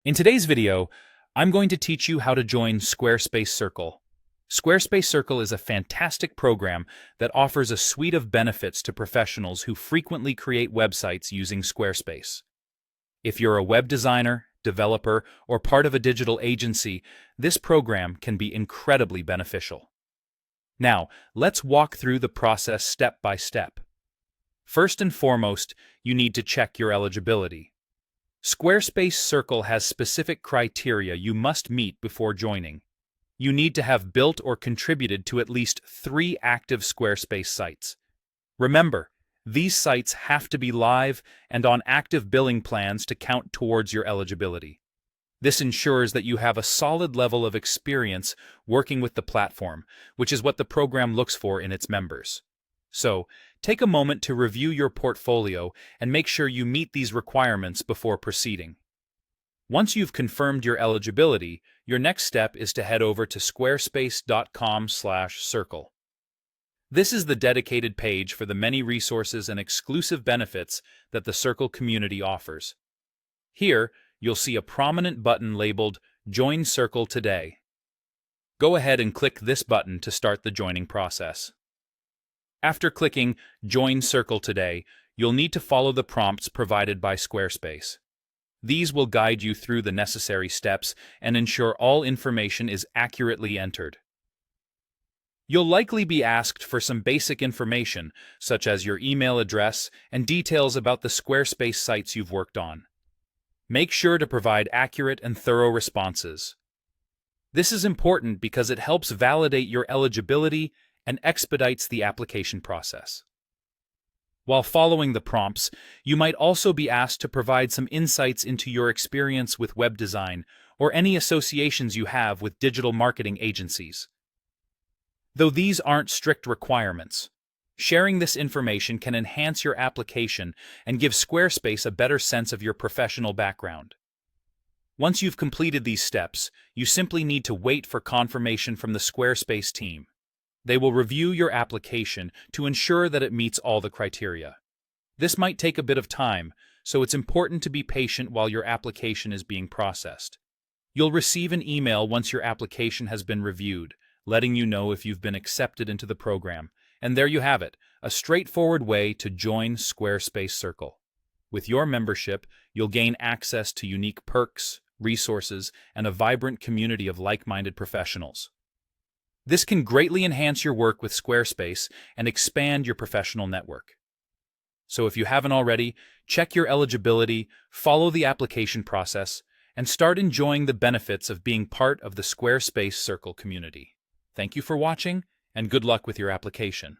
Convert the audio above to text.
In today's video, I'm going to teach you how to join Squarespace Circle. Squarespace Circle is a fantastic program that offers a suite of benefits to professionals who frequently create websites using Squarespace. If you're a web designer, developer, or part of a digital agency, this program can be incredibly beneficial. Now, let's walk through the process step by step. First and foremost, you need to check your eligibility. Squarespace Circle has specific criteria you must meet before joining. You need to have built or contributed to at least 3 active Squarespace sites. Remember, these sites have to be live and on active billing plans to count towards your eligibility. This ensures that you have a solid level of experience working with the platform, which is what the program looks for in its members. So, take a moment to review your portfolio and make sure you meet these requirements before proceeding. Once you've confirmed your eligibility, your next step is to head over to squarespace.com/circle. This is the dedicated page for the many resources and exclusive benefits that the Circle community offers. Here, you'll see a prominent button labeled Join Circle Today. Go ahead and click this button to start the joining process. After clicking Join Circle Today, you'll need to follow the prompts provided by Squarespace. These will guide you through the necessary steps and ensure all information is accurately entered. You'll likely be asked for some basic information, such as your email address and details about the Squarespace sites you've worked on. Make sure to provide accurate and thorough responses. This is important because it helps validate your eligibility and expedites the application process. While following the prompts, you might also be asked to provide some insights into your experience with web design or any associations you have with digital marketing agencies. Though these aren't strict requirements, sharing this information can enhance your application and give Squarespace a better sense of your professional background. Once you've completed these steps, you simply need to wait for confirmation from the Squarespace team. They will review your application to ensure that it meets all the criteria. This might take a bit of time, so it's important to be patient while your application is being processed. You'll receive an email once your application has been reviewed, letting you know if you've been accepted into the program. And there you have it, a straightforward way to join Squarespace Circle. With your membership, you'll gain access to unique perks, resources, and a vibrant community of like-minded professionals. This can greatly enhance your work with Squarespace and expand your professional network. So if you haven't already, check your eligibility, follow the application process, and start enjoying the benefits of being part of the Squarespace Circle community. Thank you for watching, and good luck with your application.